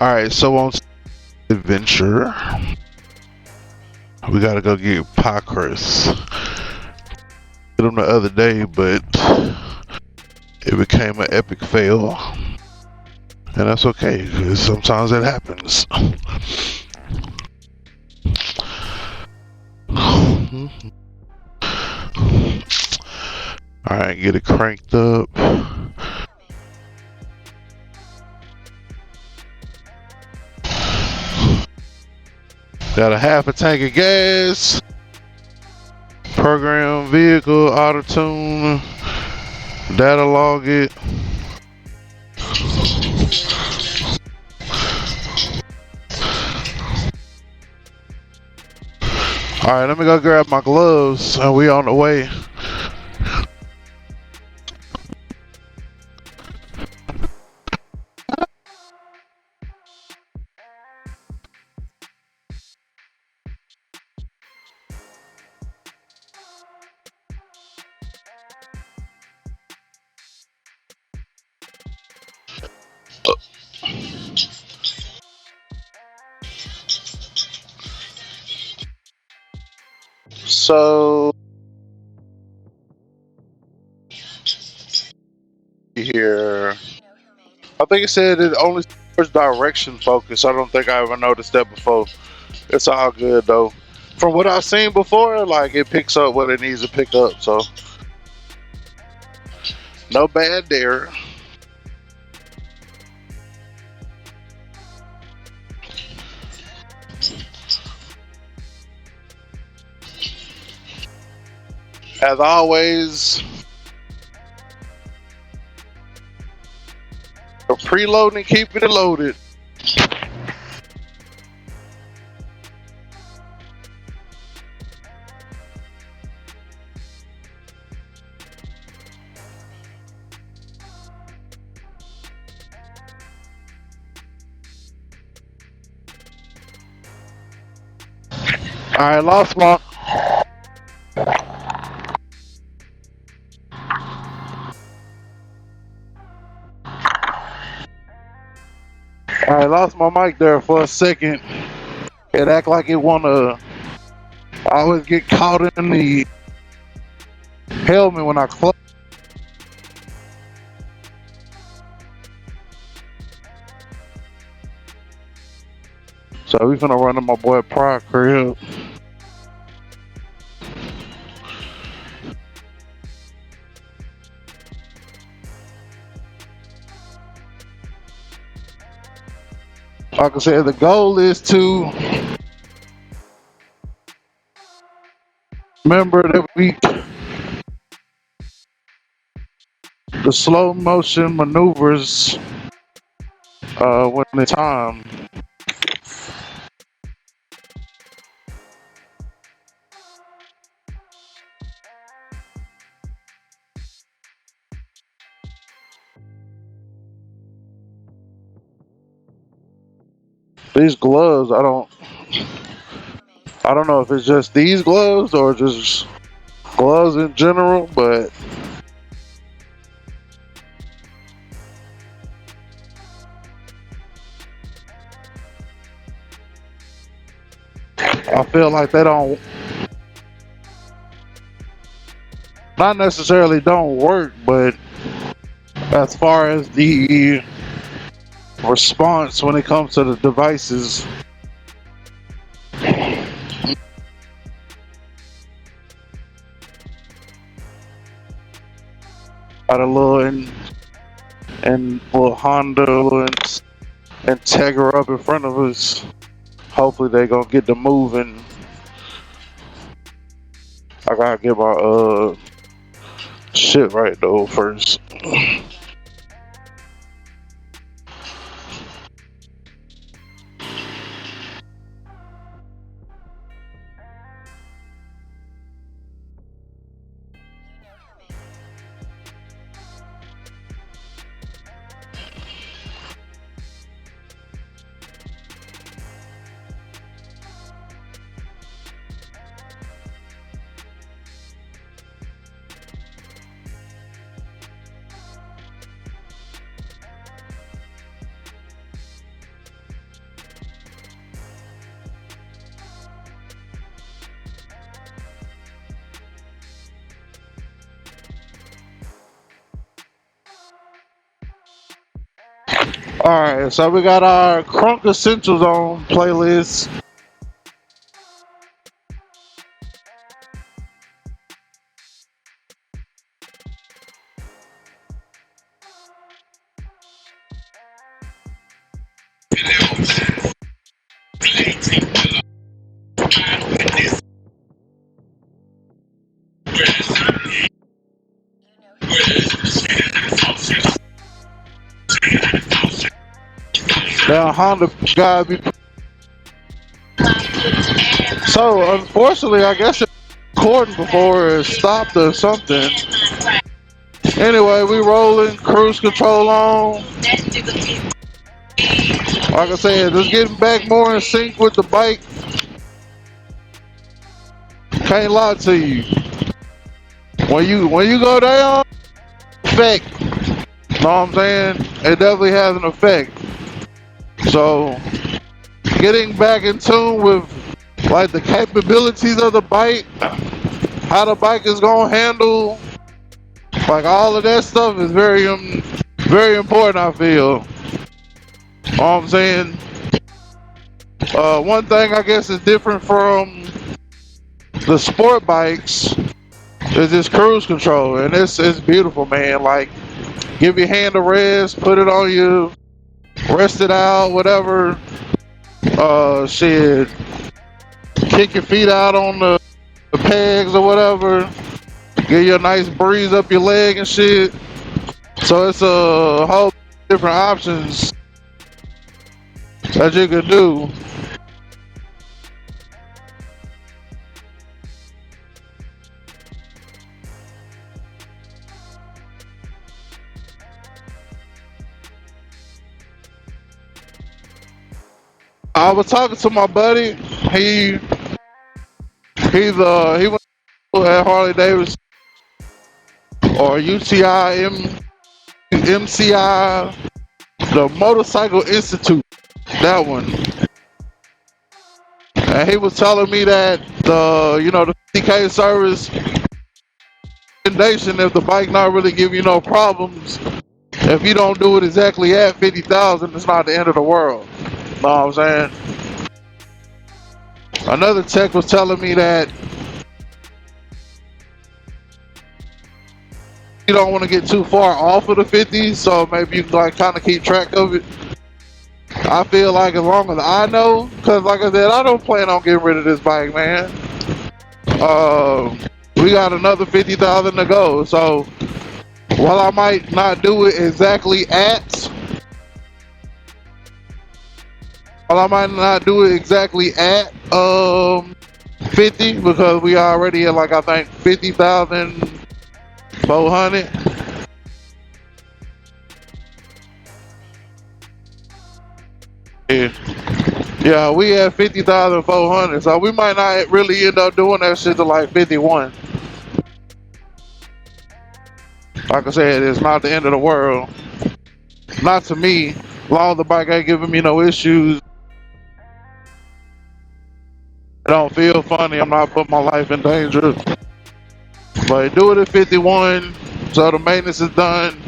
Alright, so on adventure, we gotta go get Pacris. Did him the other day, but it became an epic fail. And that's okay, because sometimes it happens. Alright, get it cranked up. Got a half a tank of gas. Program vehicle, auto tune, data log it. Alright, let me go grab my gloves and we on the way. So here, I think it said it only supports direction focus. I don't think I ever noticed that before. It's all good though. From what I've seen before, like it picks up what it needs to pick up, so no bad there. As always, preloading and keeping it loaded. I lost my. I lost my mic there for a second. It act like it wanna. I always get caught in the helmet when I close. So we finna run to my boy Pride crib. Like I said, the goal is to remember that the slow motion maneuvers when it's time. These gloves, I don't know if it's just these gloves or just gloves in general, but I feel like they don't, not necessarily don't work, but as far as the response when it comes to the devices, got a little and little Honda and Integra up in front of us. Hopefully they gonna get to moving. I gotta get my shit right though first. Alright, so we got our Crunk Essentials on playlist. Now Honda gotta be. So unfortunately, I guess it's recording before it stopped or something. Anyway, we rolling, cruise control on. Like I said, just getting back more in sync with the bike. Can't lie to you. When you go down, effect. Know what I'm saying? It definitely has an effect. So getting back in tune with like the capabilities of the bike, how the bike is gonna handle, like all of that stuff is very important, I feel. Know what I'm saying? One thing I guess is different from the sport bikes is this cruise control, and it's beautiful, man. Like, give your hand a rest, put it on you, rest it out, whatever. Shit, kick your feet out on the pegs or whatever. Get you a nice breeze up your leg and shit. So it's a whole different options that you can do. I was talking to my buddy. He went at Harley Davidson or UTI MCI, the Motorcycle Institute. That one. And he was telling me that the 50K service recommendation, if the bike not really give you no problems, if you don't do it exactly at 50,000, it's not the end of the world. Know what I'm saying? Another tech was telling me that you don't want to get too far off of the 50, so maybe you can like kind of keep track of it. I feel like as long as I know, because like I said, I don't plan on getting rid of this bike, man. We got another 50,000 to go, so while I might not do it exactly at 50, because we already at like I think 50,400. Yeah, we at 50,400, so we might not really end up doing that shit to like 51. Like I said, it's not the end of the world. Not to me. As long as the bike ain't giving me no issues, I don't feel funny, I'm not putting my life in danger. But do it at 51, so the maintenance is done.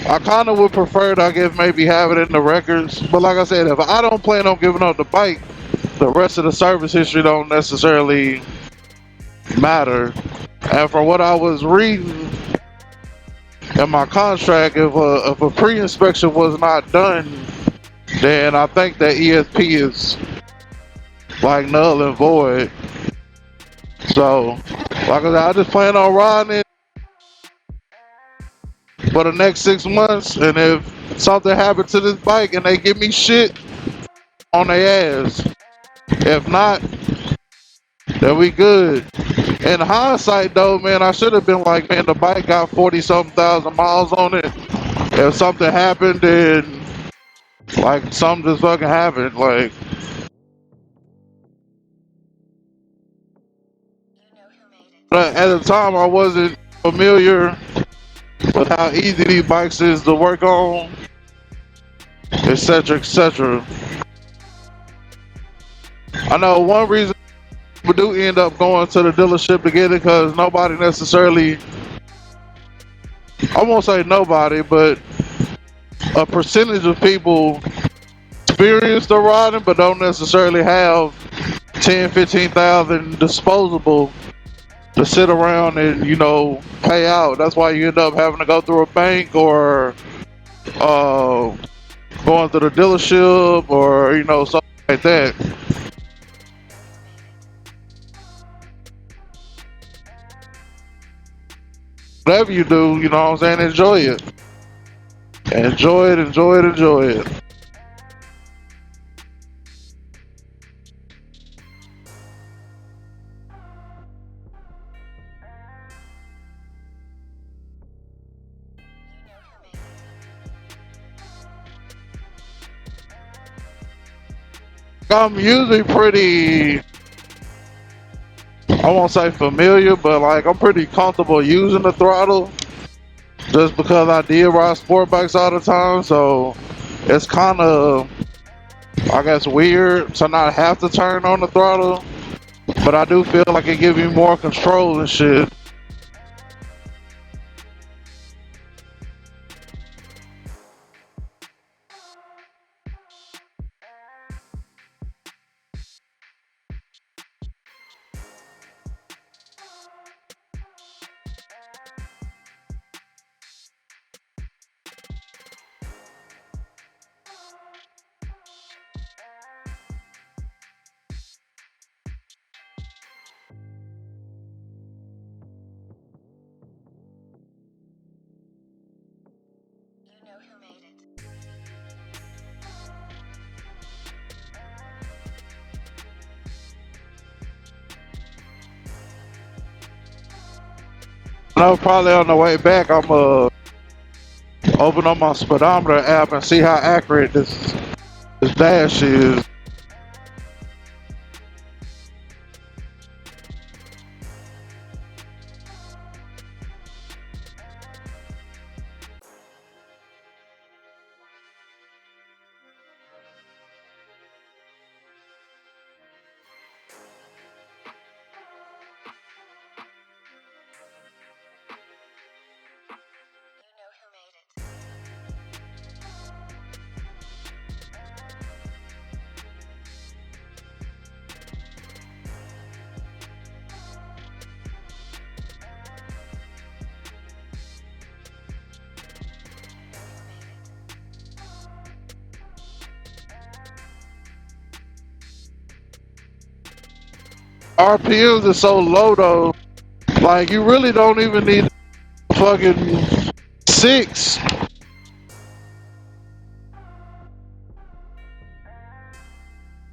I kind of would prefer to, I guess, maybe have it in the records. But like I said, if I don't plan on giving up the bike, the rest of the service history don't necessarily matter. And from what I was reading in my contract, if a pre-inspection was not done, then I think that ESP is like null and void. So, like I said, I just plan on riding it for the next 6 months, and if something happened to this bike and they give me shit, on their ass. If not, then we good. In hindsight though, man, I should have been like, man, the bike got 40-something thousand miles on it. If something happened, then like something just fucking happened, like. But at the time, I wasn't familiar with how easy these bikes is to work on, etc., etc. I know one reason we do end up going to the dealership to get it, because nobody necessarily, I won't say nobody, but a percentage of people experience the riding, but don't necessarily have 10, 15,000 disposable to sit around and, pay out. That's why you end up having to go through a bank or uh, going to the dealership or, something like that. Whatever you do, you know what I'm saying, enjoy it. Enjoy it, enjoy it, enjoy it. I'm usually pretty, I won't say familiar, but like I'm pretty comfortable using the throttle just because I did ride sport bikes all the time. So it's kind of, I guess, weird to not have to turn on the throttle, but I do feel like it gives me more control and shit. I know probably on the way back, I'm open up my speedometer app and see how accurate this dash is. RPMs are so low though, like you really don't even need fucking 6.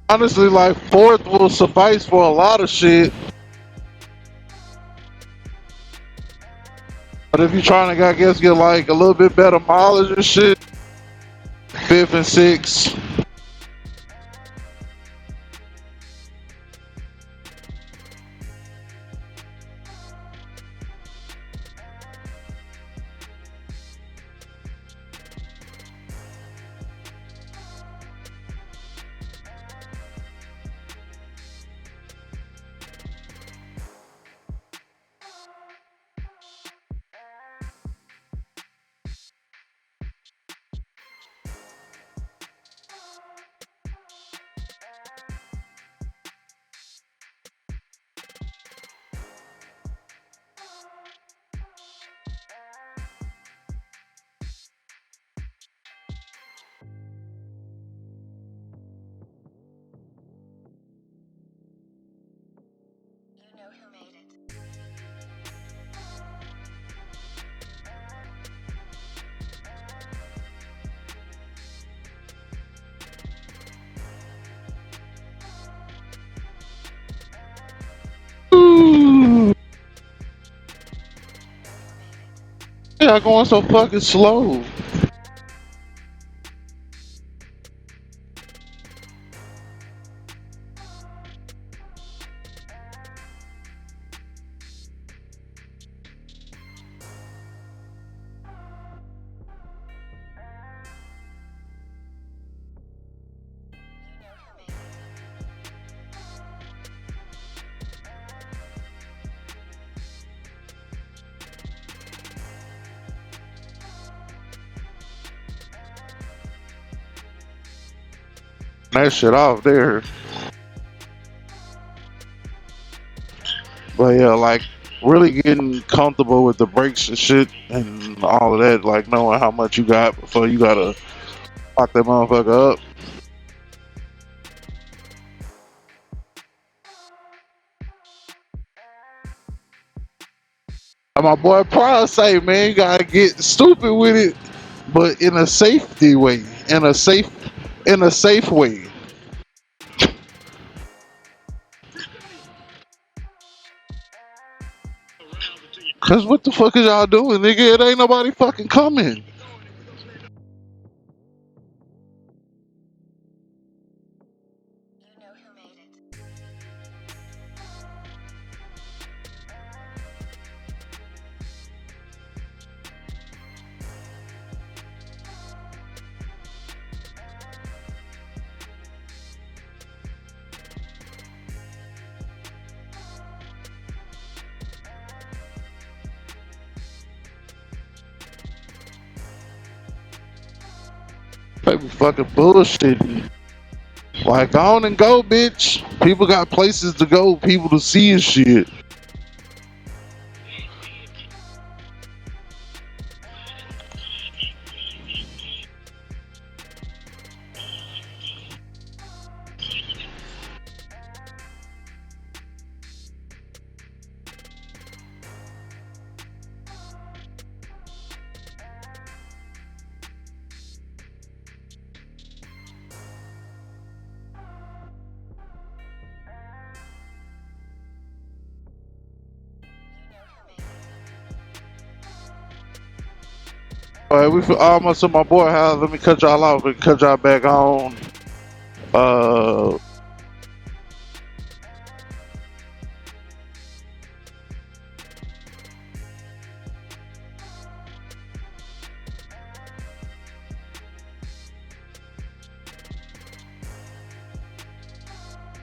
Honestly, like 4th will suffice for a lot of shit. But if you're trying to, I guess, get like a little bit better mileage and shit, 5th and 6th. Yeah, going so fucking slow. that shit off there. But yeah, like really getting comfortable with the brakes and shit and all of that, like knowing how much you got before you gotta lock that motherfucker up. And my boy Pryor say, man, you gotta get stupid with it, but in a safety way, in a safe way. Cause what the fuck is y'all doing, nigga? It ain't nobody fucking coming. They be fucking bullshitting. Like, on and go, bitch. People got places to go, people to see and shit. Alright, we almost to my boy house. Let me cut y'all off and cut y'all back on.